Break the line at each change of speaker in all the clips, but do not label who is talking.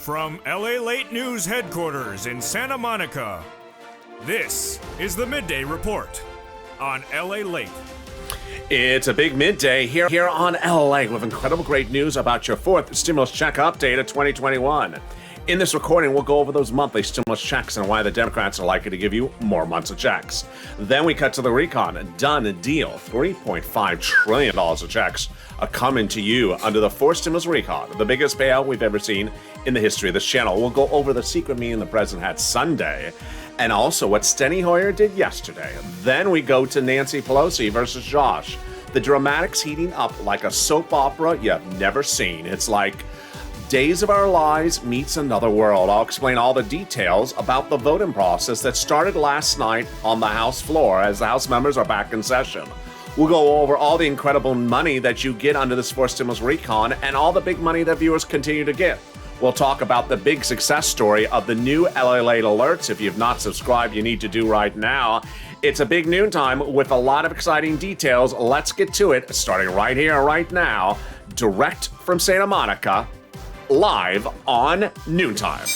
From Lalate News headquarters in Santa Monica, this is the Midday Report on Lalate.
It's a big midday here on LA with incredible great news about your fourth stimulus check update of 2021. In this recording, we'll go over those monthly stimulus checks and why the Democrats are likely to give you more months of checks. Then we cut to the recon. Done deal. $3.5 trillion of checks are coming to you under the fourth stimulus recon, the biggest payout we've ever seen in the history of this channel. We'll go over the secret meeting the president had Sunday and also what Steny Hoyer did yesterday. Then we go to Nancy Pelosi versus Josh. The dramatics heating up like a soap opera you've never seen. It's like Days of Our Lives meets Another World. I'll explain all the details about the voting process that started last night on the House floor as the House members are back in session. We'll go over all the incredible money that you get under this fourth stimulus recon and all the big money that viewers continue to get. We'll talk about the big success story of the new Lalate alerts. If you've not subscribed, you need to do right now. It's a big noontime with a lot of exciting details. Let's get to it, starting right here, right now, direct from Santa Monica, live on Noontime.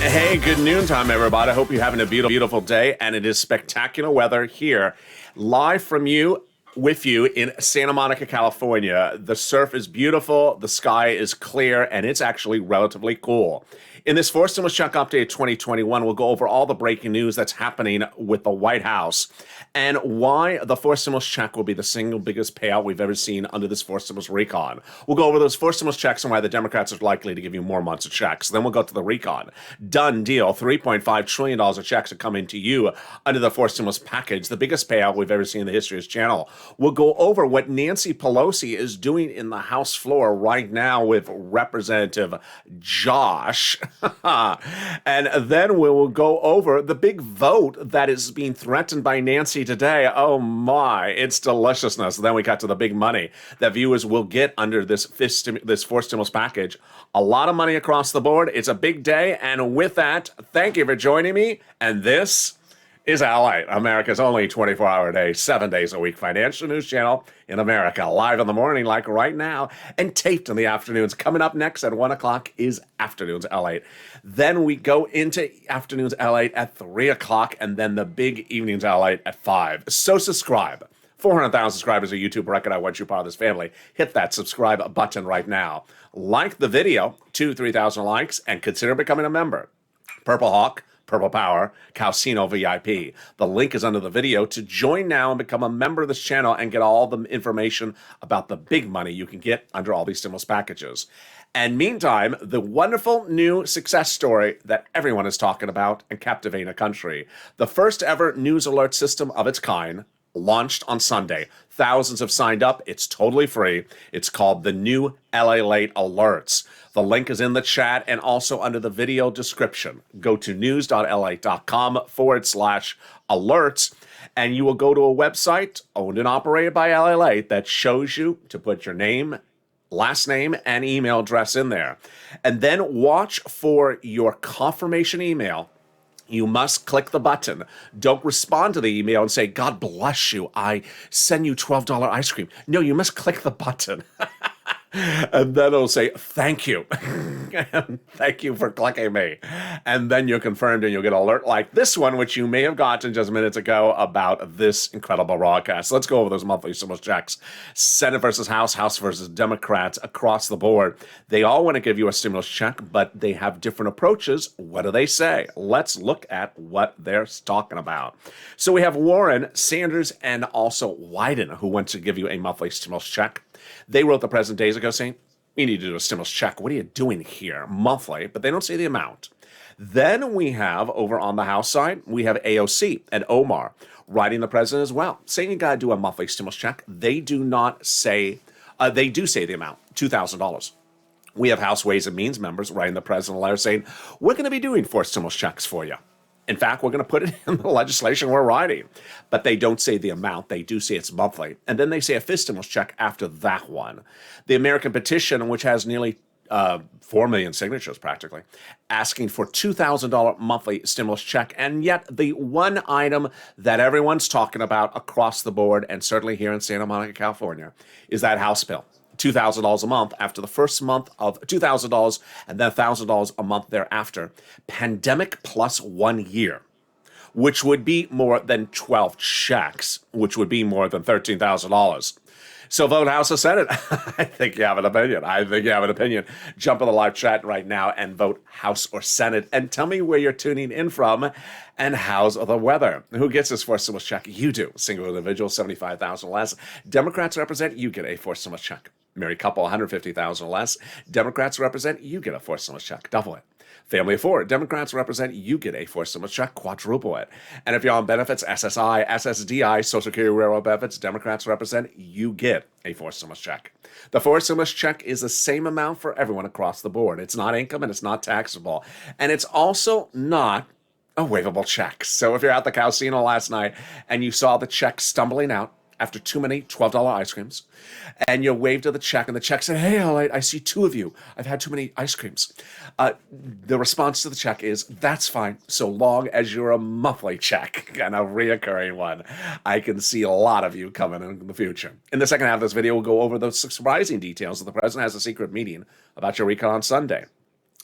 Hey, good noontime, everybody. I hope you're having a beautiful day, and it is spectacular weather here, live from you, with you in Santa Monica, California. The surf is beautiful, the sky is clear, and it's actually relatively cool. In this fourth stimulus check update 2021, we'll go over all the breaking news that's happening with the White House and why the fourth stimulus check will be the single biggest payout we've ever seen under this fourth stimulus recon. We'll go over those fourth stimulus checks and why the Democrats are likely to give you more months of checks. Then we'll go to the recon. Done deal. $3.5 trillion of checks are coming to you under the fourth stimulus package, the biggest payout we've ever seen in the history of this channel. We'll go over what Nancy Pelosi is doing in the House floor right now with Representative Josh. And then we will go over the big vote that is being threatened by Nancy today. Oh my, it's deliciousness. Then we got to the big money that viewers will get under this fourth stimulus package. A lot of money across the board. It's a big day. And with that, thank you for joining me. And this is Lalate, America's only 24-hour day, 7 days a week financial news channel in America. Live in the morning like right now and taped in the afternoons. Coming up next at 1 o'clock is Afternoons Lalate. Then we go into Afternoons Lalate at 3 o'clock and then the big Evenings Lalate at 5. So subscribe. 400,000 subscribers on YouTube record. I want you part of this family. Hit that subscribe button right now. Like the video, 3,000 likes, and consider becoming a member. Purple Hawk, Purple Power, Calcino VIP. The link is under the video to join now and become a member of this channel and get all the information about the big money you can get under all these stimulus packages. And meantime, the wonderful new success story that everyone is talking about and captivating a country. The first ever news alert system of its kind launched on Sunday. Thousands have signed up. It's totally free. It's called the new Lalate Alerts. The link is in the chat and also under the video description. Go to news.lalate.com/alerts and you will go to a website owned and operated by Lalate that shows you to put your name, last name, and email address in there. And then watch for your confirmation email. You must click the button. Don't respond to the email and say, God bless you, I send you $12 ice cream. No, you must click the button. And then it'll say, thank you. Thank you for clicking me. And then you're confirmed and you'll get an alert like this one, which you may have gotten just minutes ago about this incredible broadcast. Let's go over those monthly stimulus checks. Senate versus House, House versus Democrats across the board. They all want to give you a stimulus check, but they have different approaches. What do they say? Let's look at what they're talking about. So we have Warren, Sanders, and also Wyden, who want to give you a monthly stimulus check. They wrote the president days ago saying, we need to do a stimulus check. What are you doing here? Monthly, but they don't say the amount. Then we have, over on the House side, we have AOC and Omar writing the president as well, saying you got to do a monthly stimulus check. They do not say, they do say the amount, $2,000. We have House Ways and Means members writing the president a letter saying, we're going to be doing 4 stimulus checks for you. In fact, we're going to put it in the legislation we're writing. But they don't say the amount. They do say it's monthly. And then they say a fifth stimulus check after that one. The American petition, which has nearly 4 million signatures practically, asking for $2,000 monthly stimulus check. And yet the one item that everyone's talking about across the board, and certainly here in Santa Monica, California, is that House bill. $2,000 a month after the first month of $2,000 and then $1,000 a month thereafter. Pandemic plus 1 year, which would be more than 12 checks, which would be more than $13,000. So vote House or Senate. I think you have an opinion. Jump in the live chat right now and vote House or Senate. And tell me where you're tuning in from and how's the weather. Who gets this fourth stimulus check? You do. Single individual, $75,000 less. Democrats represent, you get a fourth stimulus check. Married couple, $150,000 less. Democrats represent, you get a fourth stimulus check. Double it. Family of four, Democrats represent, you get a fourth stimulus check, quadruple it. And if you're on benefits, SSI, SSDI, Social Security Railroad benefits, Democrats represent, you get a fourth stimulus check. The fourth stimulus check is the same amount for everyone across the board. It's not income and it's not taxable. And it's also not a waivable check. So if you're at the casino last night and you saw the check stumbling out after too many $12 ice creams, and you waved to the check, and the check said, "Hey, Lalate, I see two of you. I've had too many ice creams." The response to the check is, "That's fine, so long as you're a monthly check and a reoccurring one. I can see a lot of you coming in the future." In the second half of this video, we'll go over the surprising details that the president has a secret meeting about your recall on Sunday.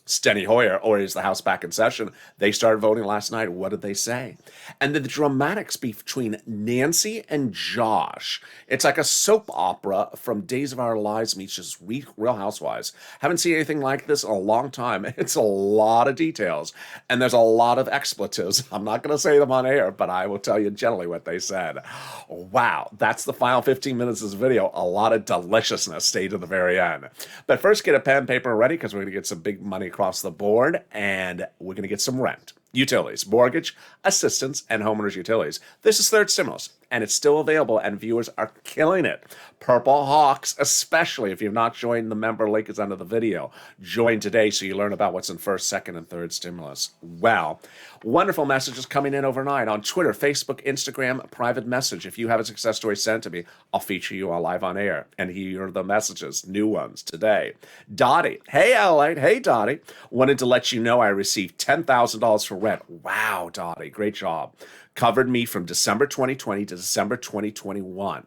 Steny Hoyer, or is the House back in session? They started voting last night. What did they say? And then the dramatic speech between Nancy and Josh. It's like a soap opera from Days of Our Lives meets just Real Housewives. Haven't seen anything like this in a long time. It's a lot of details, and there's a lot of expletives. I'm not going to say them on air, but I will tell you generally what they said. Wow, that's the final 15 minutes of this video. A lot of deliciousness. Stay to the very end. But first, get a pen and paper ready, because we're going to get some big money across the board, and we're going to get some rent, utilities, mortgage, assistance, and homeowners utilities. This is third stimulus, and it's still available, and viewers are killing it. Purple Hawks, especially if you've not joined, the member link is under the video. Join today so you learn about what's in first, second, and third stimulus. Well, wonderful messages coming in overnight on Twitter, Facebook, Instagram, private message. If you have a success story sent to me, I'll feature you on live on air. And here are the messages, new ones today. Dottie, hey Lalate, hey Dottie. Wanted to let you know I received $10,000 for rent. Wow, Dottie, great job. Covered me from December 2020 to December 2021.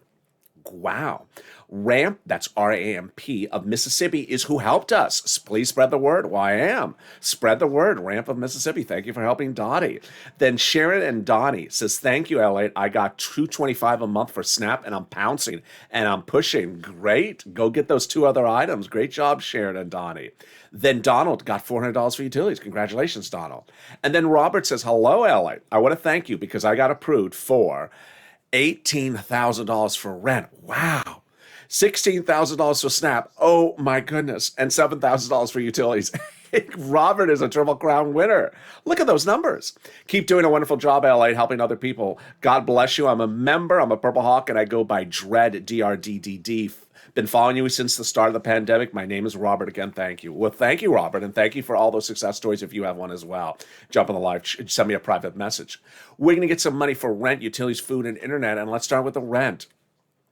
Wow. Ramp, that's R-A-M-P, of Mississippi is who helped us. Please spread the word. Well, I am. Spread the word. Ramp of Mississippi. Thank you for helping Dottie. Then Sharon and Donnie says, "Thank you, Lalate. I got $225 a month for SNAP, and I'm pouncing, and I'm pushing." Great. Go get those two other items. Great job, Sharon and Donnie. Then Donald got $400 for utilities. Congratulations, Donald. And then Robert says, "Hello, Lalate. I want to thank you because I got approved for $18,000 for rent." Wow. $16,000 for SNAP. Oh my goodness. And $7,000 for utilities. Robert is a Triple Crown winner. Look at those numbers. Keep doing a wonderful job, LA, helping other people. God bless you. I'm a member. I'm a Purple Hawk, and I go by Dread, D-R-D-D-D. Been following you since the start of the pandemic. My name is Robert. Again, thank you. Well, thank you, Robert, and thank you for all those success stories if you have one as well. Jump on the live, send me a private message. We're going to get some money for rent, utilities, food, and internet, and let's start with the rent.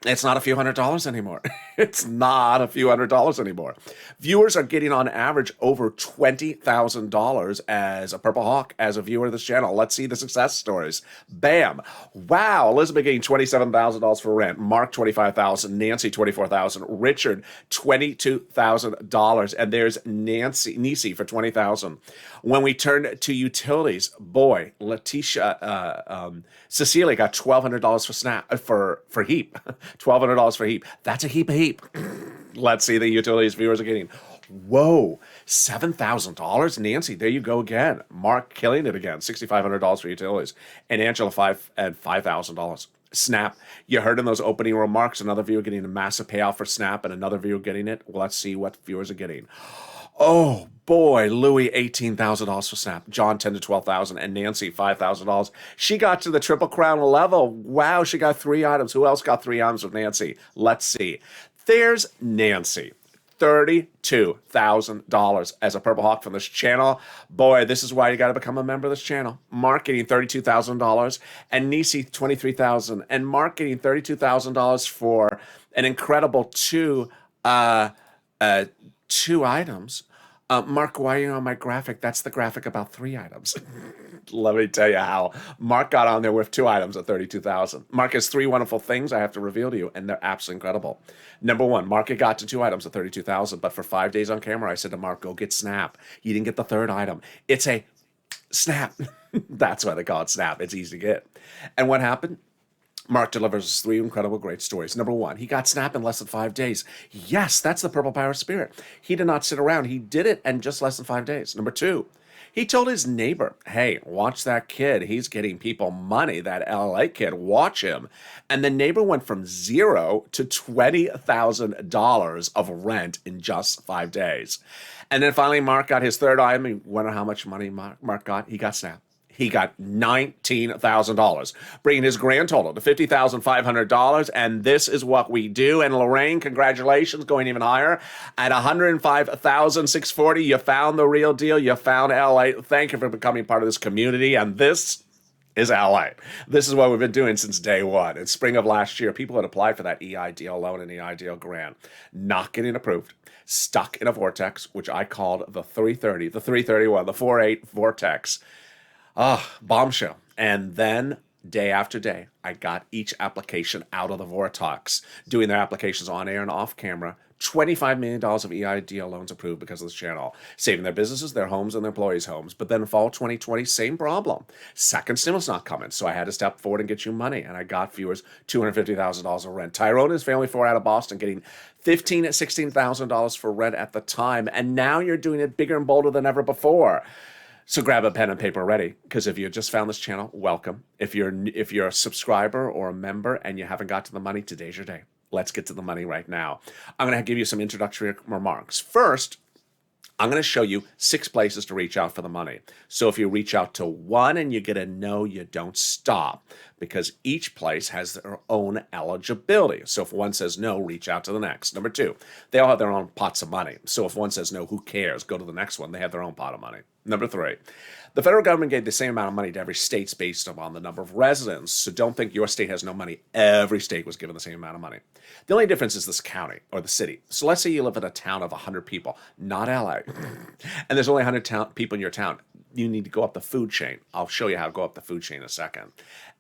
It's not a few $100s anymore. It's not a few $100s anymore. Viewers are getting on average over $20,000 as a Purple Hawk, as a viewer of this channel. Let's see the success stories. Bam. Wow. Elizabeth getting $27,000 for rent. Mark, $25,000. Nancy, $24,000. Richard, $22,000. And there's Nisi for $20,000. When we turn to utilities, boy, Cecilia got $1,200 for SNAP, for HEAP. $1,200 for HEAP. That's a heap of HEAP. Let's see the utilities viewers are getting. Whoa, $7,000? Nancy, there you go again. Mark killing it again. $6,500 for utilities. And Angela, $5,000. SNAP. You heard in those opening remarks, another viewer getting a massive payout for SNAP and another viewer getting it. Well, let's see what viewers are getting. Oh boy, Louie, $18,000 for SNAP. John, $10,000 to $12,000, and Nancy, $5,000. She got to the Triple Crown level. Wow, she got 3 items. Who else got 3 items with Nancy? Let's see. There's Nancy. $32,000 as a Purple Hawk from this channel. Boy, this is why you got to become a member of this channel. Marketing $32,000, and Nisi $23,000, and marketing $32,000 for an incredible two items. Mark, why are you on my graphic? That's the graphic about 3 items. Let me tell you how Mark got on there with 2 items at $32,000. Mark has 3 wonderful things I have to reveal to you, and they're absolutely incredible. Number 1, Mark had got to 2 items at $32,000, but for 5 days on camera, I said to Mark, go get Snap. He didn't get the 3rd item. It's a Snap. That's why they call it Snap. It's easy to get. And what happened? Mark delivers 3 incredible, great stories. Number 1, he got Snap in less than 5 days. Yes, that's the Purple Power spirit. He did not sit around. He did it in just less than 5 days. Number 2, he told his neighbor, hey, watch that kid. He's getting people money, that Lalate kid. Watch him. And the neighbor went from $0 to $20,000 of rent in just 5 days. And then finally, Mark got his 3rd item. You wonder how much money Mark got? He got Snap. He got $19,000, bringing his grand total to $50,500. And this is what we do. And Lorraine, congratulations, going even higher at $105,640. You found the real deal. You found LA. Thank you for becoming part of this community. And this is LA. This is what we've been doing since day one. In spring of last year, people had applied for that EIDL loan and EIDL grant, not getting approved, stuck in a vortex, which I called the 330, the 331, the 48 vortex. Bombshell. And then day after day, I got each application out of the vortex, doing their applications on air and off camera. $25 million of EIDL loans approved because of this channel, saving their businesses, their homes, and their employees' homes. But then fall 2020, same problem. Second stimulus not coming, so I had to step forward and get you money, and I got viewers $250,000 of rent. Tyrone and his family 4 out of Boston getting $15,000, $16,000 for rent at the time, and now you're doing it bigger and bolder than ever before. So grab a pen and paper ready, because if you just found this channel, welcome. If you're a subscriber or a member and you haven't got to the money, today's your day. Let's get to the money right now. I'm going to give you some introductory remarks. First, I'm going to show you 6 places to reach out for the money. So if you reach out to one and you get a no, you don't stop, because each place has their own eligibility. So if one says no, reach out to the next. Number 2, they all have their own pots of money. So if one says no, who cares? Go to the next one. They have their own pot of money. Number 3, the federal government gave the same amount of money to every state based upon the number of residents. So don't think your state has no money. Every state was given the same amount of money. The only difference is this county or the city. So let's say you live in a town of 100 people, not LA, and there's only 100 people in your town. You need to go up the food chain. I'll show you how to go up the food chain in a second.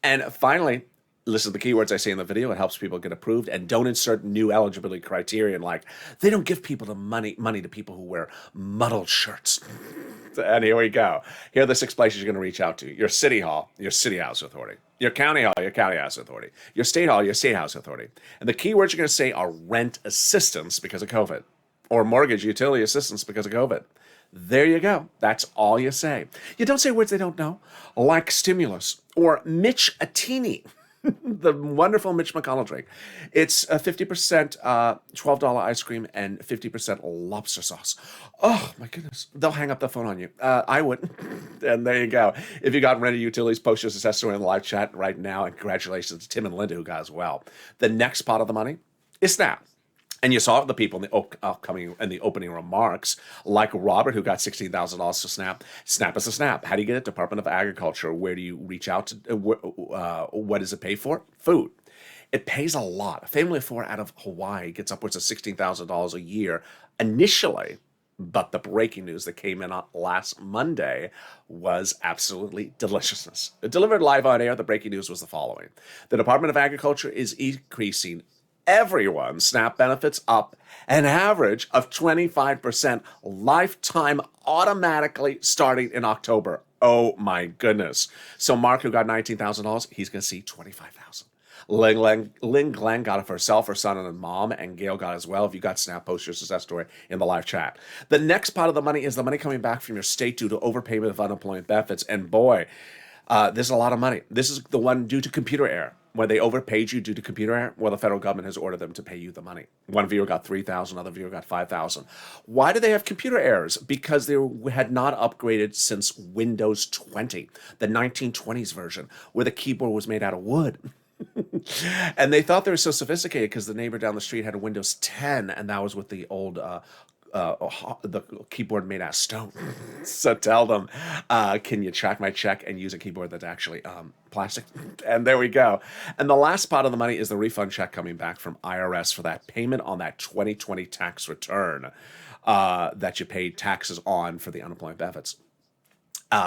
And finally, listen to the keywords I say in the video. It helps people get approved. And don't insert new eligibility criterion like they don't give people the money to people who wear muddled shirts. And here we go. Here are the 6 places you're going to reach out to. Your city hall, your city house authority. Your county hall, your county house authority. Your state hall, your state house authority. And the keywords you're going to say are rent assistance because of COVID, or mortgage utility assistance because of COVID. There you go. That's all you say. You don't say words they don't know, like stimulus or Mitch Attini. The wonderful Mitch McConnell drink. It's a 50% $12 ice cream and 50% lobster sauce. Oh, my goodness. They'll hang up the phone on you. I wouldn't. And there you go. If you got rented utilities, post your success story in the live chat right now. And congratulations to Tim and Linda, who got as well. The next pot of the money is Snap. And you saw the people in the opening remarks, like Robert, who got $16,000 to Snap. Snap is a Snap. How do you get it? Department of Agriculture. Where do you reach out to? What does it pay for? Food. It pays a lot. A family of 4 out of Hawaii gets upwards of $16,000 a year initially. But the breaking news that came in last Monday was absolutely deliciousness. Delivered live on air, the breaking news was the following. The Department of Agriculture is increasing everyone's SNAP benefits up an average of 25% lifetime automatically starting in October. Oh my goodness. So Mark, who got $19,000, he's going to see $25,000. Lynn Glenn got it for herself, her son, and her mom, and Gail got it as well. If you got Snap, post your success story in the live chat. The next part of the money is the money coming back from your state due to overpayment of unemployment benefits. And boy, this is a lot of money. This is the one due to computer error. When they overpaid you due to computer error, well, the federal government has ordered them to pay you the money. One viewer got $3,000, another viewer got $5,000. Why do they have computer errors? Because they had not upgraded since Windows 20, the 1920s version, where the keyboard was made out of wood. And they thought they were so sophisticated because the neighbor down the street had a Windows 10, and that was with the old the keyboard made out of stone. So tell them, can you track my check and use a keyboard that's actually plastic? And there we go. And the last pot of the money is the refund check coming back from IRS for that payment on that 2020 tax return that you paid taxes on for the unemployment benefits.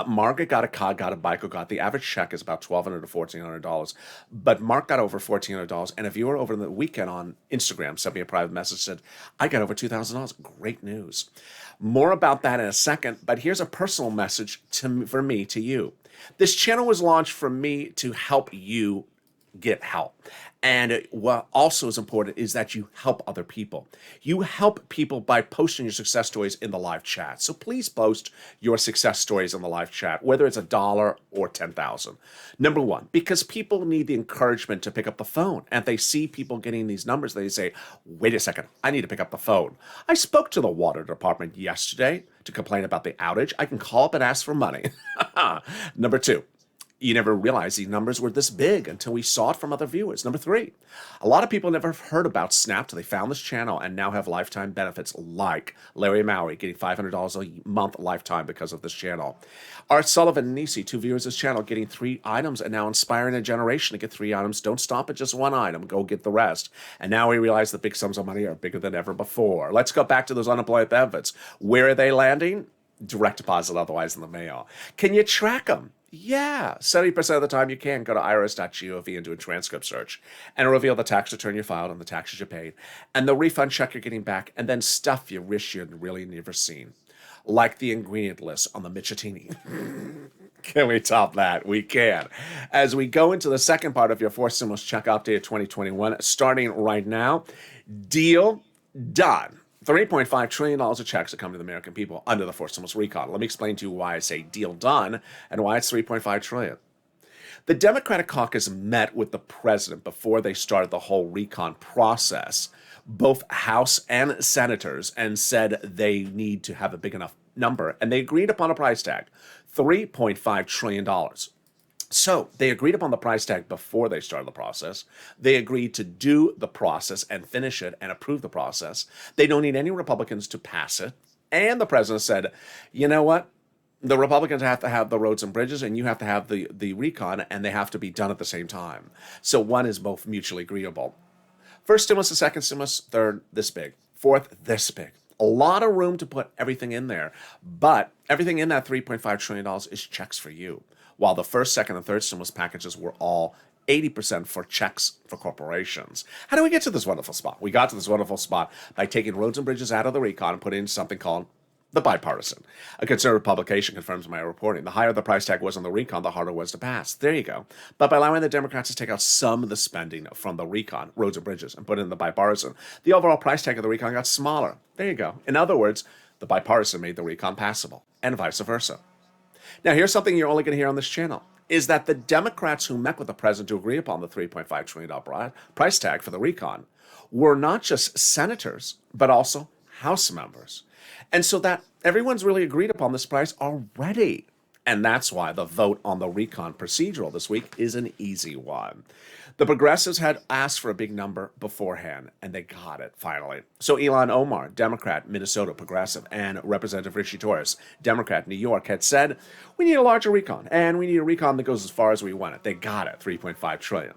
Margaret got a car, got a bike, got the average check is about $1,200 to $1,400, but Mark got over $1,400. And if you were over the weekend on Instagram, sent me a private message, said, I got over $2,000. Great news. More about that in a second, but here's a personal message for me to you. This channel was launched for me to help you get help. And what also is important is that you help other people. You help people by posting your success stories in the live chat. So please post your success stories in the live chat, whether it's $1 or 10,000. Number one, because people need the encouragement to pick up the phone. And they see people getting these numbers, they say, wait a second, I need to pick up the phone. I spoke to the water department yesterday to complain about the outage. I can call up and ask for money. Number two, you never realized these numbers were this big until we saw it from other viewers. Number three, a lot of people never heard about Snap till they found this channel and now have lifetime benefits like Larry Mowry getting $500 a month lifetime because of this channel. Art Sullivan and Nisi, 2 viewers of this channel, getting 3 items and now inspiring a generation to get 3 items. Don't stop at just 1 item. Go get the rest. And now we realize the big sums of money are bigger than ever before. Let's go back to those unemployment benefits. Where are they landing? Direct deposit, otherwise in the mail. Can you track them? Yeah, 70% of the time you can. Go to irs.gov and do a transcript search, and it'll reveal the tax return you filed and the taxes you paid, and the refund check you're getting back, and then stuff you wish you'd really never seen, like the ingredient list on the Michatini. Can we top that? We can. As we go into the second part of your fourth stimulus check update of 2021, starting right now, deal done. $3.5 trillion of checks are coming to the American people under the fourth stimulus recon. Let me explain to you why I say deal done and why it's $3.5 trillion. The Democratic caucus met with the president before they started the whole recon process, both House and senators, and said they need to have a big enough number. And they agreed upon a price tag, $3.5 trillion. So they agreed upon the price tag before they started the process. They agreed to do the process and finish it and approve the process. They don't need any Republicans to pass it. And the president said, you know what? The Republicans have to have the roads and bridges, and you have to have the recon, and they have to be done at the same time. So one is both mutually agreeable. First stimulus, the second stimulus, third, this big. Fourth, this big. A lot of room to put everything in there. But everything in that $3.5 trillion is checks for you. While the first, second, and third stimulus packages were all 80% for checks for corporations. How do we get to this wonderful spot? We got to this wonderful spot by taking roads and bridges out of the recon and putting in something called the bipartisan. A conservative publication confirms my reporting. The higher the price tag was on the recon, the harder it was to pass. There you go. But by allowing the Democrats to take out some of the spending from the recon, roads and bridges, and put it in the bipartisan, the overall price tag of the recon got smaller. There you go. In other words, the bipartisan made the recon passable, and vice versa. Now, here's something you're only going to hear on this channel, is that the Democrats who met with the president to agree upon the $3.5 trillion price tag for the recon were not just senators, but also House members. And so that everyone's really agreed upon this price already. And that's why the vote on the recon procedural this week is an easy one. The progressives had asked for a big number beforehand, and they got it finally. So Ilhan Omar, Democrat, Minnesota progressive, and Representative Rishi Torres, Democrat, New York, had said, we need a larger recon, and we need a recon that goes as far as we want it. They got it, $3.5 trillion.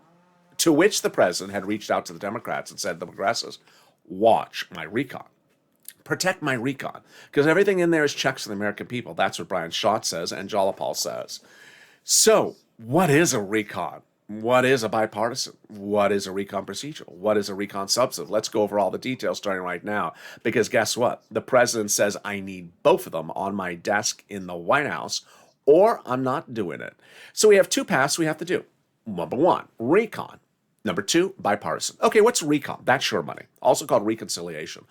To which the president had reached out to the Democrats and said, the progressives, watch my recon. Protect my recon, because everything in there is checks for the American people. That's what Brian Schott says and Jalapal says. So what is a recon? What is a bipartisan? What is a recon procedural? What is a recon substantive? Let's go over all the details starting right now, because guess what? The president says I need both of them on my desk in the White House, or I'm not doing it. So we have 2 paths we have to do. Number 1, recon. Number 2, bipartisan. Okay, what's recon? That's sure money. Also called reconciliation.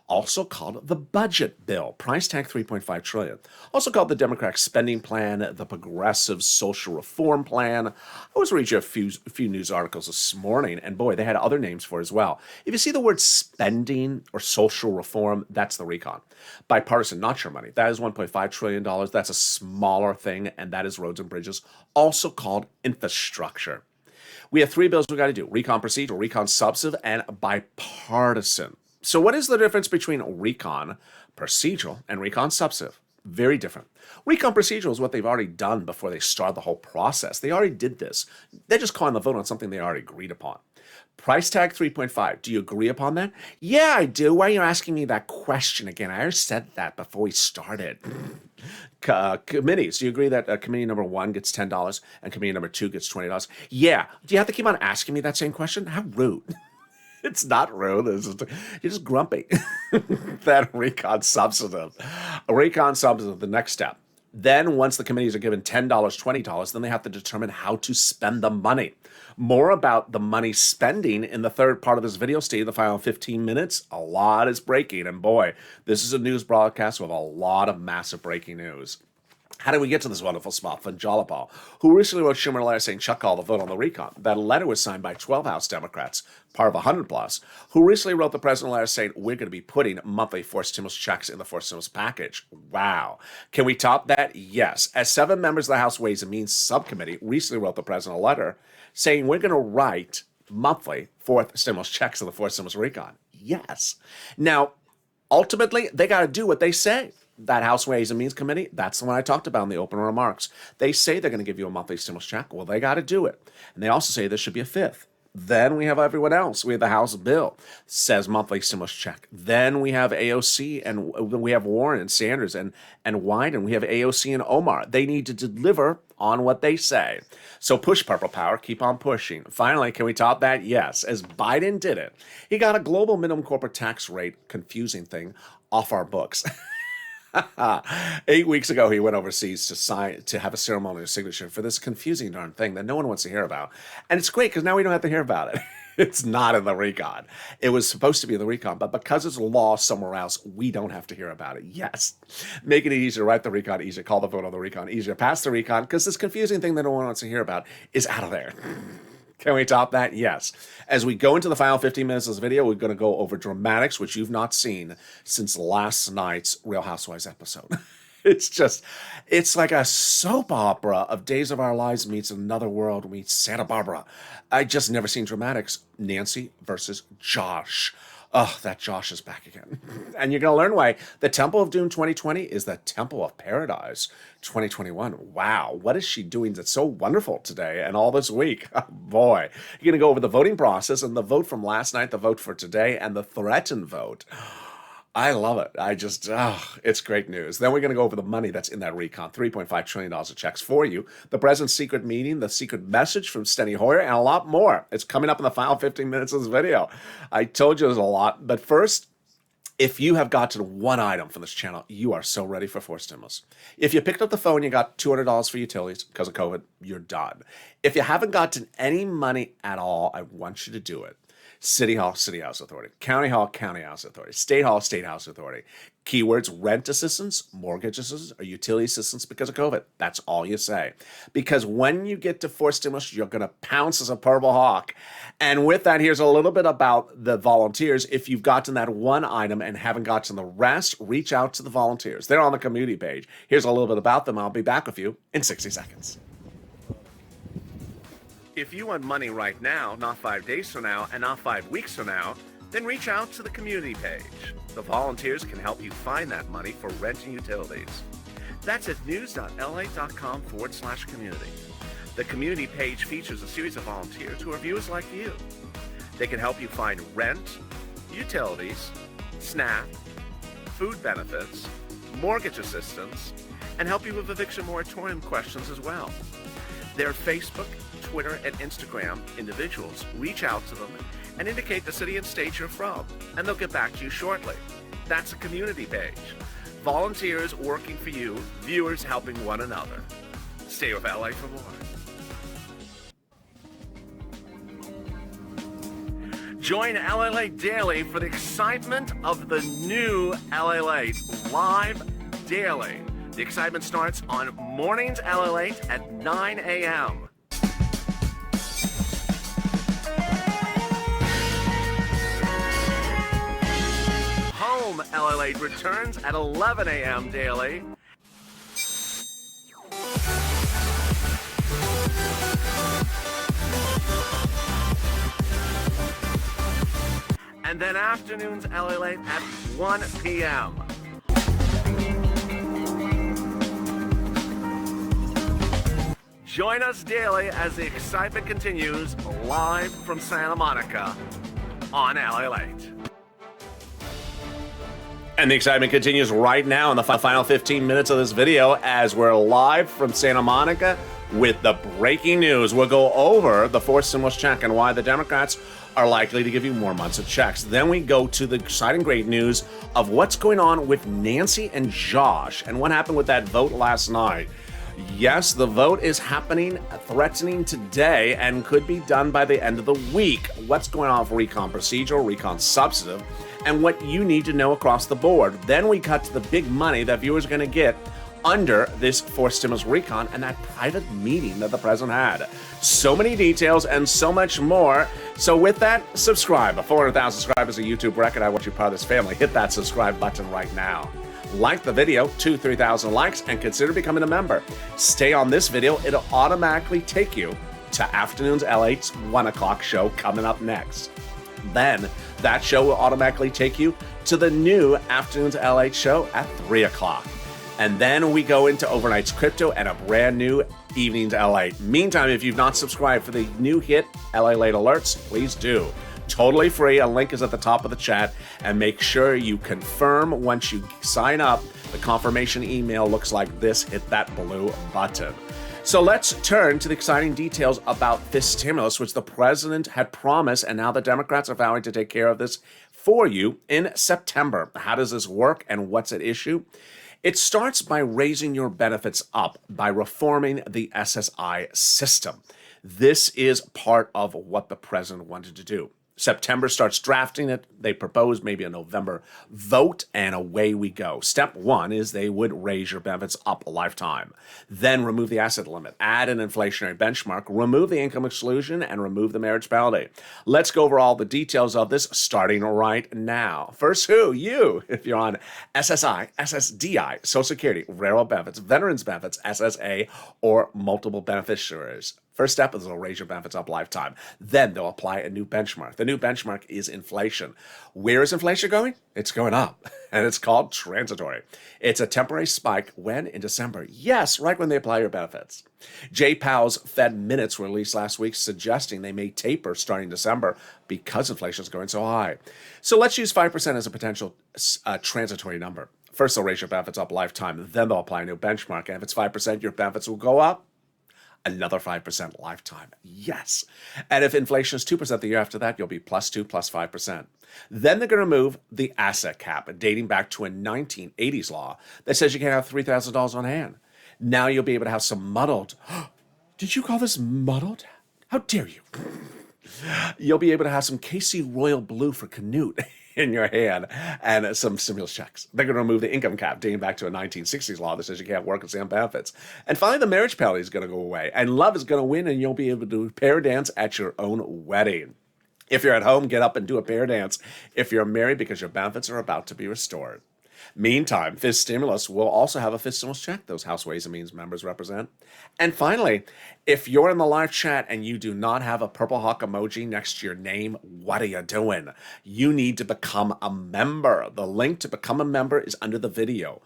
Also called the budget bill. Price tag $3.5 trillion. Also called the Democratic spending plan, the progressive social reform plan. I was reading a few news articles this morning, and boy, they had other names for it as well. If you see the word spending or social reform, that's the recon. Bipartisan, not sure money. That is $1.5 trillion. That's a smaller thing, and that is roads and bridges, also called infrastructure. We have 3 bills we got to do: recon procedural, recon substantive, and bipartisan. So what is the difference between recon procedural and recon substantive? Very different. Recon procedural is what they've already done before they start the whole process. They already did this. They're just calling the vote on something they already agreed upon. Price tag 3.5. Do you agree upon that? Yeah, I do. Why are you asking me that question again? I already said that before we started. Committees. Do you agree that committee number 1 gets $10 and committee number 2 gets $20? Yeah. Do you have to keep on asking me that same question? How rude. It's not rude. You're just grumpy. That recon substantive. Recon substantive, the next step. Then once the committees are given $10, $20, then they have to determine how to spend the money. More about the money spending in the third part of this video. Stay in the final 15 minutes. A lot is breaking, and boy, this is a news broadcast with a lot of massive breaking news. How did we get to this wonderful spot? Von Jalapal, who recently wrote Schumer a letter saying, chuck all the vote on the recon. That letter was signed by 12 House Democrats, part of 100 plus, who recently wrote the president a letter saying, we're going to be putting monthly forced stimulus checks in the forced stimulus package. Wow. Can we top that? Yes. As 7 members of the House Ways and Means Subcommittee recently wrote the president a letter saying, we're going to write monthly fourth stimulus checks in the forced stimulus recon. Yes. Now, ultimately, they got to do what they say. That House Ways and Means Committee, that's the one I talked about in the open remarks. They say they're going to give you a monthly stimulus check. Well, they got to do it. And they also say there should be a 5th. Then we have everyone else. We have the House bill, says monthly stimulus check. Then we have AOC, and we have Warren and Sanders and Wyden. We have AOC and Omar. They need to deliver on what they say. So push, Purple Power. Keep on pushing. Finally, can we top that? Yes. As Biden did it, he got a global minimum corporate tax rate, confusing thing, off our books. 8 weeks ago, he went overseas to have a ceremonial signature for this confusing darn thing that no one wants to hear about. And it's great because now we don't have to hear about it. It's not in the recon. It was supposed to be in the recon, but because it's a law somewhere else, we don't have to hear about it. Yes. Making it easier, write the recon easier, call the vote on the recon easier, pass the recon, because this confusing thing that no one wants to hear about is out of there. Can we top that? Yes. As we go into the final 15 minutes of this video, we're going to go over dramatics, which you've not seen since last night's Real Housewives episode. It's like a soap opera of Days of Our Lives meets Another World meets Santa Barbara. I just never seen dramatics. Nancy versus Josh. Oh, that Josh is back again. And you're going to learn why the Temple of Doom 2020 is the Temple of Paradise 2021. Wow, what is she doing that's so wonderful today and all this week? Oh, boy. You're going to go over the voting process and the vote from last night, the vote for today, and the threatened vote. I love it. It's great news. Then we're going to go over the money that's in that recon, $3.5 trillion of checks for you, the president's secret meeting, the secret message from Steny Hoyer, and a lot more. It's coming up in the final 15 minutes of this video. I told you there's a lot, but first, if you have gotten one item from this channel, you are so ready for forced stimulus. If you picked up the phone, you got $200 for utilities because of COVID, you're done. If you haven't gotten any money at all, I want you to do it. City Hall, City House Authority. County Hall, County House Authority. State Hall, State House Authority. Keywords: rent assistance, mortgage assistance, or utility assistance because of COVID. That's all you say. Because when you get to forced stimulus, you're going to pounce as a purple hawk. And with that, here's a little bit about the volunteers. If you've gotten that one item and haven't gotten the rest, reach out to the volunteers. They're on the community page. Here's a little bit about them. I'll be back with you in 60 seconds. If you want money right now, not 5 days from now, and not 5 weeks from now, then reach out to the community page. The volunteers can help you find that money for rent and utilities. That's at news.la.com/community. The community page features a series of volunteers who are viewers like you. They can help you find rent, utilities, SNAP, food benefits, mortgage assistance, and help you with eviction moratorium questions as well. Their Facebook, Twitter, and Instagram individuals reach out to them and indicate the city and state you're from, and they'll get back to you shortly. That's a community page. Volunteers working for you, viewers helping one another. Stay with LA for more. Join LA Daily for the excitement of the new LA live daily. The excitement starts on mornings LA at 9 a.m. Home LA returns at 11 a.m. daily. and then afternoons Lalate at 1 p.m. Join us daily as the excitement continues live from Santa Monica on Lalate. And the excitement continues right now in the final 15 minutes of this video as we're live from Santa Monica with the breaking news. We'll go over the fourth stimulus check and why the Democrats are likely to give you more months of checks. Then we go to the exciting great news of what's going on with Nancy and Josh and what happened with that vote last night. Yes, the vote is happening, threatening today, and could be done by the end of the week. What's going on for recon procedural, recon substantive, and what you need to know across the board. Then we cut to the big money that viewers are going to get under this fourth stimulus recon and that private meeting that the president had. So many details and so much more. So with that, subscribe. 400,000 subscribers is a YouTube record. I want you part of this family. Hit that subscribe button right now. Like the video, 2,000-3,000 likes, and consider becoming a member. Stay on this video. It'll automatically take you to afternoons L8's 1 o'clock show coming up next. Then that show will automatically take you to the new afternoons L8 show at 3 o'clock. And then we go into overnight's crypto and a brand new evenings L8. Meantime, if you've not subscribed for the new hit LA Late Alerts, please do. Totally free. A link is at the top of the chat, and make sure you confirm once you sign up. The confirmation email looks like this. Hit that blue button. So let's turn to the exciting details about this stimulus, which the president had promised, and now the Democrats are vowing to take care of this for you in September. How does this work, and what's at issue? It starts by raising your benefits up by reforming the SSI system. This is part of what the president wanted to do. September starts drafting it. They propose maybe a November vote, and away we go. Step one is they would raise your benefits up a lifetime. Then remove the asset limit, add an inflationary benchmark, remove the income exclusion, and remove the marriage penalty. Let's go over all the details of this starting right now. First, who? You. If you're on SSI, SSDI, Social Security, railroad benefits, veterans benefits, SSA, or multiple beneficiaries. First step is they'll raise your benefits up lifetime. Then they'll apply a new benchmark. The new benchmark is inflation. Where is inflation going? It's going up, and it's called transitory. It's a temporary spike when? In December. Yes, right when they apply your benefits. Jay Powell's Fed minutes were released last week suggesting they may taper starting December because inflation is going so high. So let's use 5% as a potential transitory number. First, they'll raise your benefits up lifetime. Then they'll apply a new benchmark. And if it's 5%, your benefits will go up another 5% lifetime. Yes. And if inflation is 2% the year after that, you'll be +2, +5%. Then they're going to remove the asset cap, dating back to a 1980s law that says you can't have $3,000 on hand. Now you'll be able to have some muddled. Did you call this muddled? How dare you? You'll be able to have some KC Royal Blue for Canute in your hand and some stimulus checks. They're going to remove the income cap dating back to a 1960s law that says you can't work and stay on benefits. And finally, the marriage penalty is going to go away, and love is going to win, and you'll be able to do a pair dance at your own wedding. If you're at home, get up and do a pair dance. If you're married, because your benefits are about to be restored. Meantime, fifth stimulus will also have a fifth stimulus check those House Ways and Means members represent. And finally, if you're in the live chat and you do not have a Purple Hawk emoji next to your name, what are you doing? You need to become a member. The link to become a member is under the video.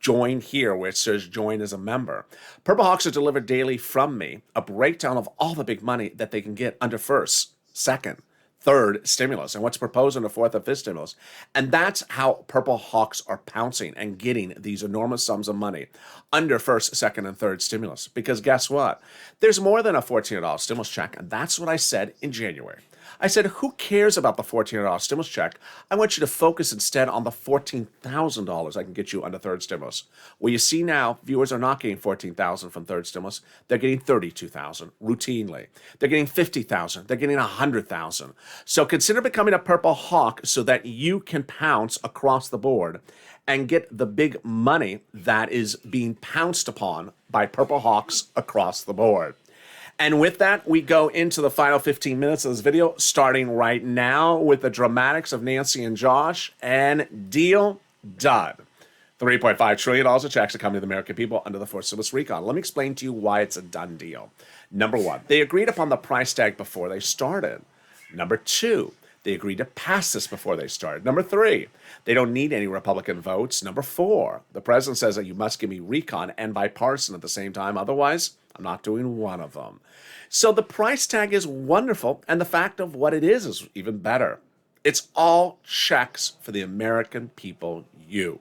Join here where it says join as a member. Purple Hawks are delivered daily from me, a breakdown of all the big money that they can get under first, second, third stimulus and what's proposed in the fourth and fifth stimulus. And that's how Purple Hawks are pouncing and getting these enormous sums of money under first, second, and third stimulus. Because guess what? There's more than a $1,400 stimulus check, and that's what I said in January. I said, who cares about the $1,400 stimulus check? I want you to focus instead on the $14,000 I can get you under third stimulus. Well, you see now, viewers are not getting $14,000 from third stimulus. They're getting $32,000 routinely. They're getting $50,000. They're getting $100,000. So consider becoming a Purple Hawk so that you can pounce across the board and get the big money that is being pounced upon by Purple Hawks across the board. And with that, we go into the final 15 minutes of this video, starting right now with the dramatics of Nancy and Josh, and deal done. $3.5 trillion of checks are coming to the American people under the fourth stimulus recon. Let me explain to you why it's a done deal. Number one, they agreed upon the price tag before they started. Number two, They agreed to pass this before they started. Number 3, they don't need any Republican votes. Number 4, the president says that you must give me recon and bipartisan at the same time. Otherwise, I'm not doing one of them. So the price tag is wonderful, and the fact of what it is even better. It's all checks for the American people, you.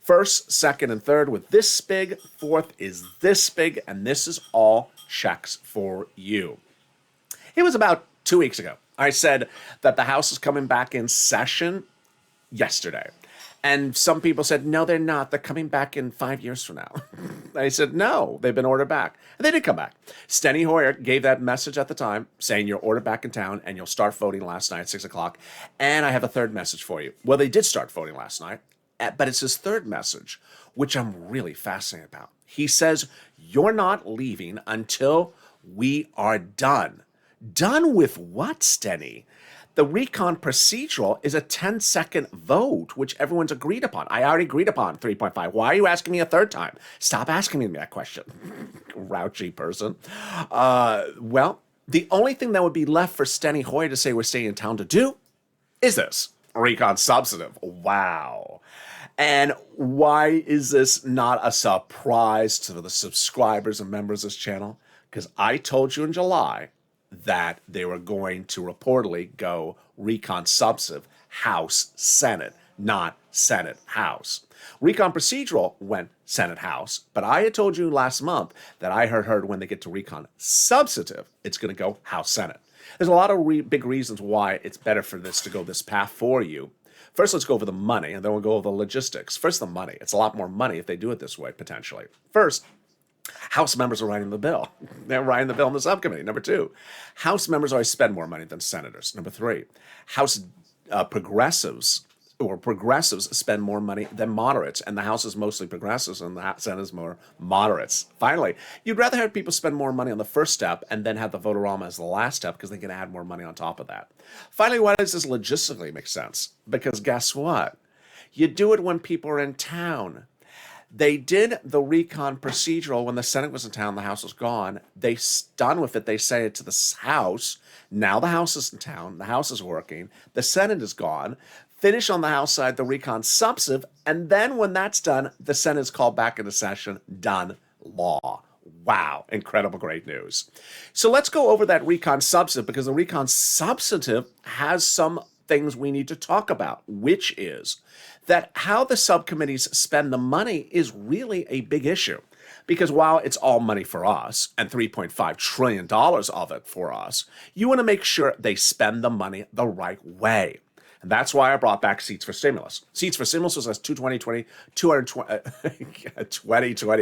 First, second, and third with this big. Fourth is this big, and this is all checks for you. It was about 2 weeks ago. I said that the House is coming back in session yesterday. And some people said, no, they're not. They're coming back in 5 years from now. I said, no, they've been ordered back. And they did come back. Steny Hoyer gave that message at the time saying you're ordered back in town and you'll start voting last night at 6 o'clock. And I have a third message for you. Well, they did start voting last night, but it's his third message, which I'm really fascinated about. He says, you're not leaving until we are done. Done with what, Steny? The recon procedural is a 10-second vote, which everyone's agreed upon. I already agreed upon 3.5. Why are you asking me a third time? Stop asking me that question, grouchy person. Well, the only thing that would be left for Steny Hoyer to say we're staying in town to do is this, recon substantive. Wow. And why is this not a surprise to the subscribers and members of this channel? Because I told you in July that they were going to reportedly go recon substantive, House, Senate, not Senate, House. Recon procedural went Senate, House, but I had told you last month that I heard when they get to recon substantive, it's going to go House, Senate. There's a lot of big reasons why it's better for this to go this path for you. First, let's go over the money, and then we'll go over the logistics. First, the money. It's a lot more money if they do it this way, potentially. First, House members are writing the bill. They're writing the bill in the subcommittee. Number 2, House members always spend more money than senators. Number 3, House progressives spend more money than moderates, and the House is mostly progressives and the Senate is more moderates. Finally, you'd rather have people spend more money on the first step and then have the vote-a-rama as the last step because they can add more money on top of that. Finally, why does this logistically make sense? Because guess what? You do it when people are in town. They did the recon procedural when the Senate was in town, the House was gone. They done with it. They say it to the House. Now the House is in town. The House is working. The Senate is gone. Finish on the House side the recon substantive. And then when that's done, the Senate is called back into session. Done. Law. Wow. Incredible, great news. So let's go over that recon substantive because the recon substantive has some things we need to talk about, which is that how the subcommittees spend the money is really a big issue. Because while it's all money for us, and $3.5 trillion of it for us, you want to make sure they spend the money the right way. And that's why I brought back Seats for Stimulus. Seats for Stimulus was a 2020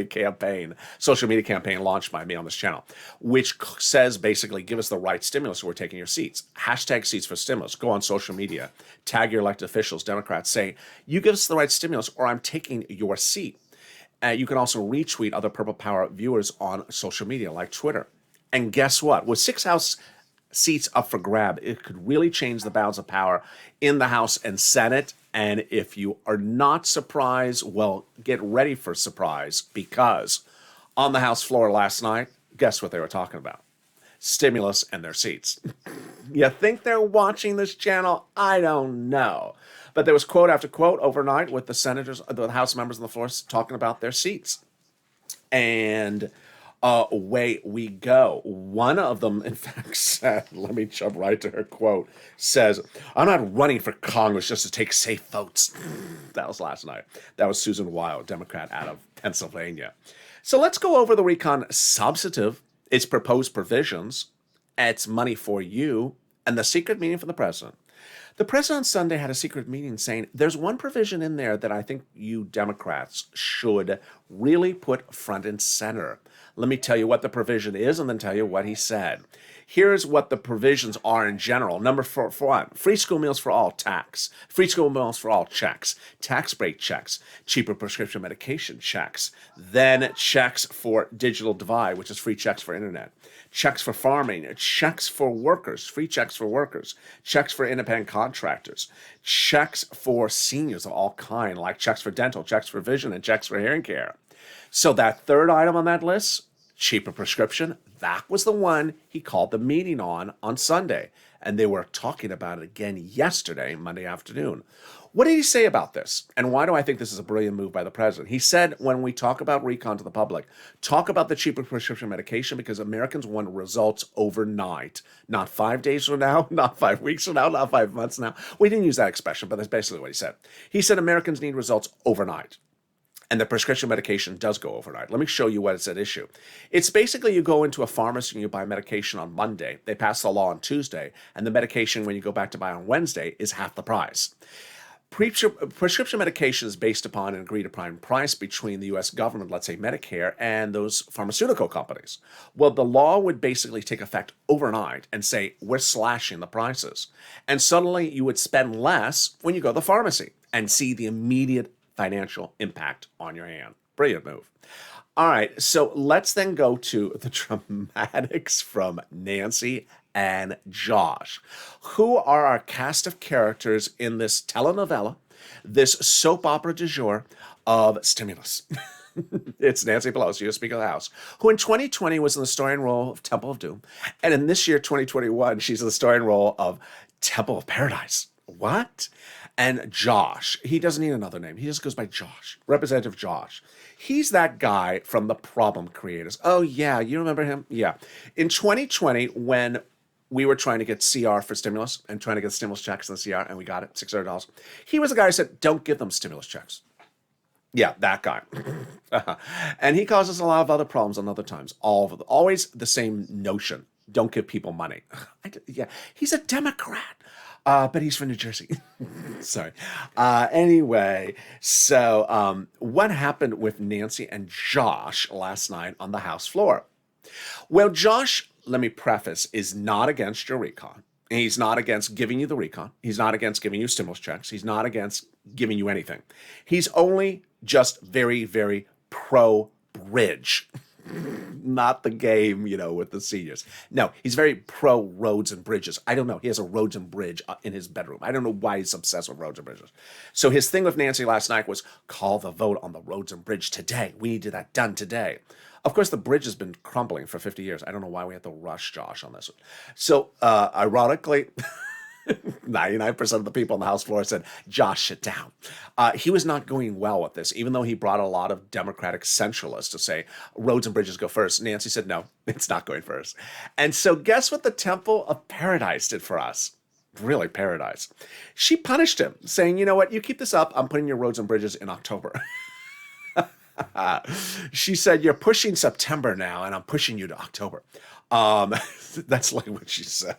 campaign, social media campaign launched by me on this channel, which says basically, give us the right stimulus or we're taking your seats. Hashtag Seats for Stimulus. Go on social media, tag your elected officials, Democrats, say, you give us the right stimulus or I'm taking your seat. You can also retweet other Purple Power viewers on social media like Twitter. And guess what? With 6 House seats up for grab, it could really change the balance of power in the House and Senate. And if you are not surprised, well, get ready for surprise because on the House floor last night, guess what they were talking about? Stimulus and their seats. You think they're watching this channel? I don't know. But there was quote after quote overnight with the senators, the House members on the floor talking about their seats. And away we go. One of them, in fact, said, let me jump right to her quote, says, I'm not running for Congress just to take safe votes. That was last night. That was Susan Wild, Democrat out of Pennsylvania. So let's go over the recon substantive, its proposed provisions, its money for you, and the secret meeting from the president. The president on Sunday had a secret meeting saying there's one provision in there that I think you Democrats should really put front and center. Let me tell you what the provision is and then tell you what he said. Here's what the provisions are in general. Number 1, free school meals for all, tax. Free school meals for all, checks. Tax break checks. Cheaper prescription medication checks. Then checks for digital divide, which is free checks for internet. Checks for farming. Checks for workers. Free checks for workers. Checks for independent contractors. Checks for seniors of all kind, like checks for dental, checks for vision, and checks for hearing care. So that third item on that list, cheaper prescription, that was the one he called the meeting on Sunday. and they were talking about it again yesterday, Monday afternoon. What did he say about this? And why do I think this is a brilliant move by the president? He said, when we talk about recon to the public, talk about the cheaper prescription medication because Americans want results overnight. Not 5 days from now, not 5 weeks from now, not 5 months from now. We didn't use that expression, but that's basically what he said. He said Americans need results overnight. And the prescription medication does go overnight. Let me show you what is at issue. It's basically you go into a pharmacy and you buy medication on Monday. They pass the law on Tuesday, and the medication, when you go back to buy on Wednesday, is half the price. Prescription medication is based upon an agreed upon price between the U.S. government, let's say Medicare, and those pharmaceutical companies. Well, the law would basically take effect overnight and say, we're slashing the prices. And suddenly you would spend less when you go to the pharmacy and see the immediate financial impact on your hand. Brilliant move. All right, so let's then go to the dramatics from Nancy and Josh, who are our cast of characters in this telenovela, this soap opera du jour of stimulus. It's Nancy Pelosi, Speaker of the House, who in 2020 was in the starring role of Temple of Doom, and in this year, 2021, she's in the starring role of Temple of Paradise. What? And Josh, he doesn't need another name. He just goes by Josh, Representative Josh. He's that guy from the Problem Creators. Oh, yeah, you remember him? Yeah. In 2020, when we were trying to get CR for stimulus and trying to get stimulus checks in the CR, and we got it, $600. He was the guy who said, don't give them stimulus checks. Yeah, that guy. And he causes a lot of other problems on other times. Always the same notion. Don't give people money. Yeah, he's a Democrat. But he's from New Jersey. Sorry. Anyway, so what happened with Nancy and Josh last night on the House floor? Well, Josh, let me preface, is not against your recon. He's not against giving you the recon. He's not against giving you stimulus checks. He's not against giving you anything. He's only just very, very pro-bridge. Not the game, with the seniors. No, he's very pro roads and bridges. I don't know. He has a roads and bridge in his bedroom. I don't know why he's obsessed with roads and bridges. So his thing with Nancy last night was call the vote on the roads and bridge today. We need that done today. Of course, the bridge has been crumbling for 50 years. I don't know why we have to rush Josh on this one. So, ironically, 99% of the people on the House floor said, Josh, sit down. He was not going well with this, even though he brought a lot of Democratic centralists to say roads and bridges go first. Nancy said, no, it's not going first. And so guess what the Temple of Paradise did for us? Really, paradise. She punished him, saying, you know what, you keep this up, I'm putting your roads and bridges in October. She said, you're pushing September now, and I'm pushing you to October. That's like what she said.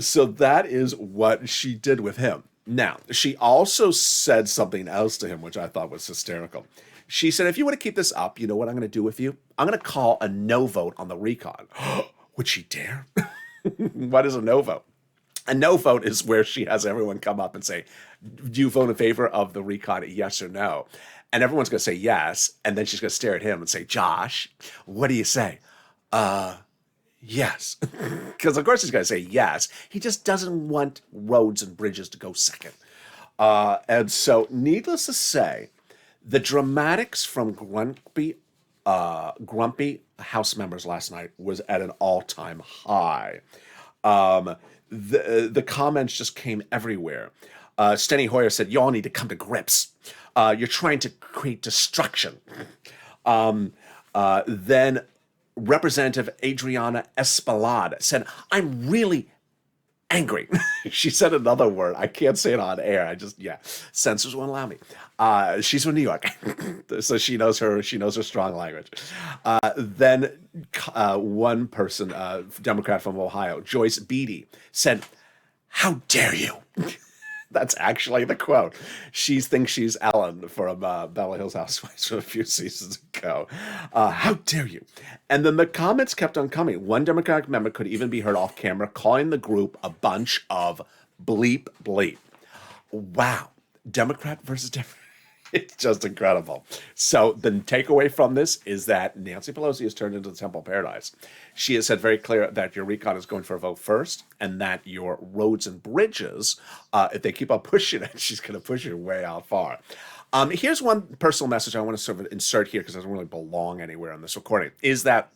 So that is what she did with him. Now, she also said something else to him, which I thought was hysterical. She said, if you want to keep this up, you know what I'm going to do with you? I'm going to call a no vote on the recon. Would she dare? What is a no vote? A no vote is where she has everyone come up and say, do you vote in favor of the recon, yes or no? And everyone's going to say yes. And then she's going to stare at him and say, Josh, what do you say? Yes. Because of course he's going to say yes. He just doesn't want roads and bridges to go second. And so needless to say, the dramatics from grumpy House members last night was at an all-time high. The comments just came everywhere. Steny Hoyer said, y'all need to come to grips. You're trying to create destruction. Then Representative Adriana Espelade said, I'm really angry. She said another word. I can't say it on air. Censors won't allow me. She's from New York, so she knows her strong language. Then one person, Democrat from Ohio, Joyce Beatty, said, how dare you? That's actually the quote. She thinks she's Ellen from Beverly Hills Housewives from a few seasons ago. How dare you? And then the comments kept on coming. One Democratic member could even be heard off camera calling the group a bunch of bleep bleep. Wow. Democrat versus Democrat. It's just incredible. So the takeaway from this is that Nancy Pelosi has turned into the Temple of Paradise. She has said very clear that your recon is going for a vote first, and that your roads and bridges, if they keep on pushing it, she's going to push it way out far. Here's one personal message I want to sort of insert here because it doesn't really belong anywhere in this recording, is that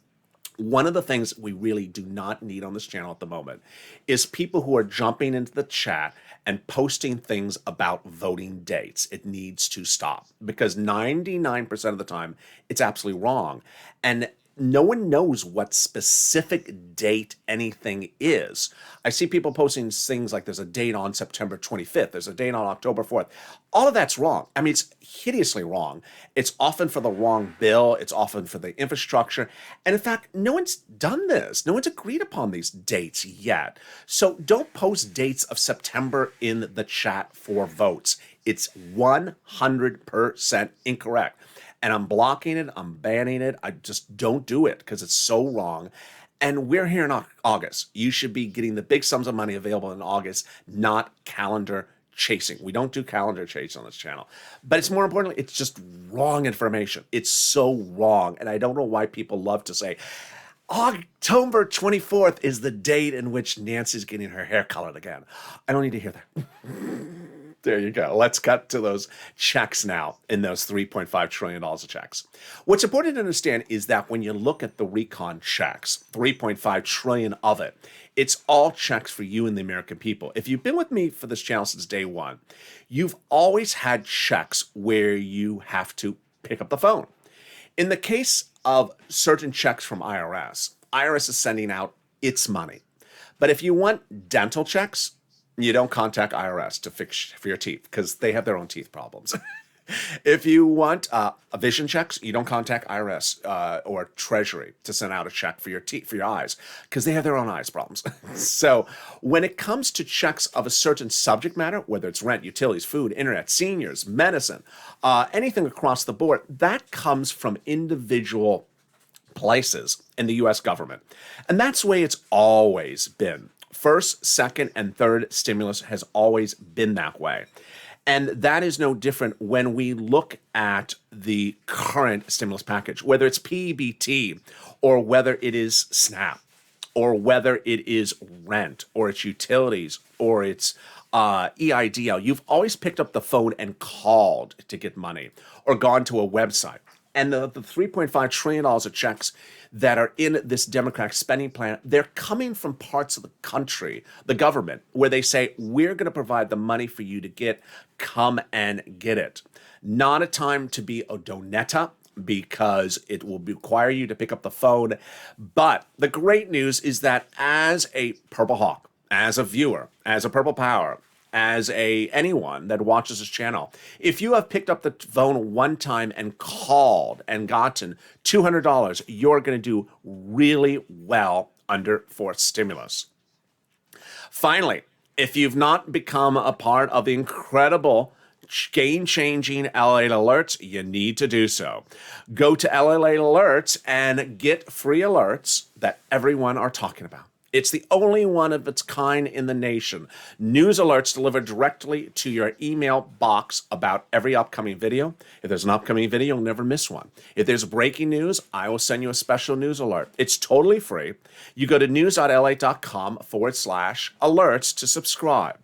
One of the things we really do not need on this channel at the moment is people who are jumping into the chat and posting things about voting dates. It needs to stop because 99% of the time it's absolutely wrong. And no one knows what specific date anything is. I see people posting things like there's a date on September 25th, there's a date on October 4th. All of that's wrong. I mean, it's hideously wrong. It's often for the wrong bill. It's often for the infrastructure. And in fact, no one's done this. No one's agreed upon these dates yet. So don't post dates of September in the chat for votes. It's 100% incorrect. And I'm blocking it, I'm banning it. I just don't do it because it's so wrong. And we're here in August. You should be getting the big sums of money available in August, not calendar chasing. We don't do calendar chase on this channel. But it's more importantly, it's just wrong information. It's so wrong. And I don't know why people love to say, October 24th is the date in which Nancy's getting her hair colored again. I don't need to hear that. There you go. Let's cut to those checks now in those $3.5 trillion of checks. What's important to understand is that when you look at the recon checks, 3.5 trillion of it, it's all checks for you and the American people. If you've been with me for this channel since day one, you've always had checks where you have to pick up the phone. In the case of certain checks from IRS is sending out its money. But if you want dental checks, you don't contact IRS to fix for your teeth because they have their own teeth problems. If you want a vision checks, you don't contact IRS or Treasury to send out a check for your teeth, for your eyes, because they have their own eyes problems. So when it comes to checks of a certain subject matter, whether it's rent, utilities, food, internet, seniors, medicine, anything across the board, that comes from individual places in the U.S. government. And that's the way it's always been. First, second, and third stimulus has always been that way. And that is no different when we look at the current stimulus package, whether it's PBT or whether it is SNAP or whether it is rent or it's utilities or it's EIDL. You've always picked up the phone and called to get money or gone to a website. And the $3.5 trillion of checks that are in this Democratic spending plan, they're coming from parts of the country, the government, where they say, we're going to provide the money for you to get, come and get it. Not a time to be a donetta because it will require you to pick up the phone. But the great news is that as a Purple Hawk, as a viewer, as a Purple Power, as anyone that watches this channel, if you have picked up the phone one time and called and gotten $200, you're going to do really well under fourth stimulus. Finally, if you've not become a part of the incredible game-changing LA Alerts, you need to do so. Go to LA Alerts and get free alerts that everyone are talking about. It's the only one of its kind in the nation. News alerts delivered directly to your email box about every upcoming video. If there's an upcoming video, you'll never miss one. If there's breaking news, I will send you a special news alert. It's totally free. You go to news.la.com/alerts to subscribe.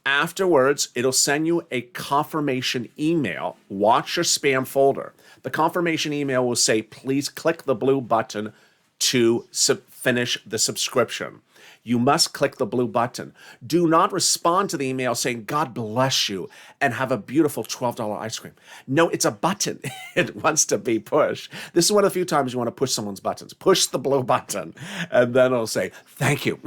Afterwards, it'll send you a confirmation email. Watch your spam folder. The confirmation email will say, please click the blue button to finish the subscription. You must click the blue button. Do not respond to the email saying, God bless you, and have a beautiful $12 ice cream. No, it's a button. It wants to be pushed. This is one of the few times you want to push someone's buttons. Push the blue button, and then it'll say, thank you.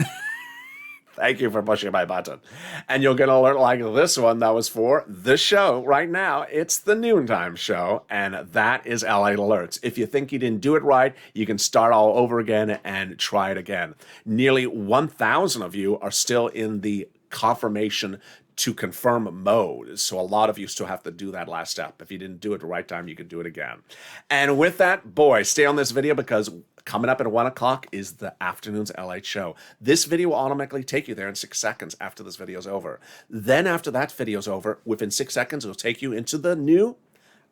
Thank you for pushing my button. And you'll get an alert like this one that was for this show right now. It's the noontime show, and that is LA Alerts. If you think you didn't do it right, you can start all over again and try it again. Nearly 1,000 of you are still in the confirmation to confirm mode. So a lot of you still have to do that last step. If you didn't do it the right time, you can do it again. And with that, boy, stay on this video because coming up at 1 o'clock is the Afternoons LA show. This video will automatically take you there in 6 seconds after this video is over. Then after that video is over, within 6 seconds, it will take you into the new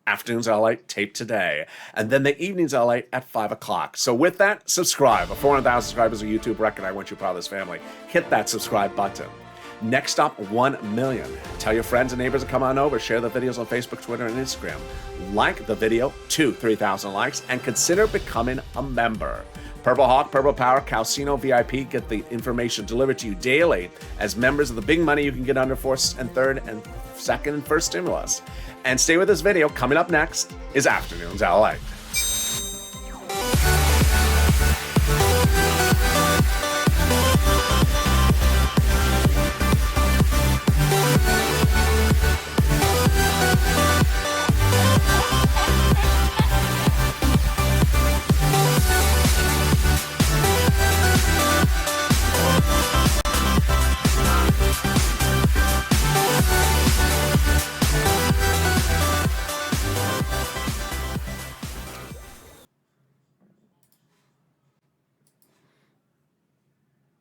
Afternoons LA tape today. And then the Evenings LA at 5 o'clock. So with that, subscribe. 400,000 subscribers on YouTube record. I want you proud of this family. Hit that subscribe button. Next up, 1 million. Tell your friends and neighbors to come on over. Share the videos on Facebook, Twitter, and Instagram. Like the video to 3,000 likes and consider becoming a member. Purple Hawk, Purple Power, Calcino VIP get the information delivered to you daily as members of the big money you can get under first and third and second and first stimulus. And stay with this video. Coming up next is Afternoons LA.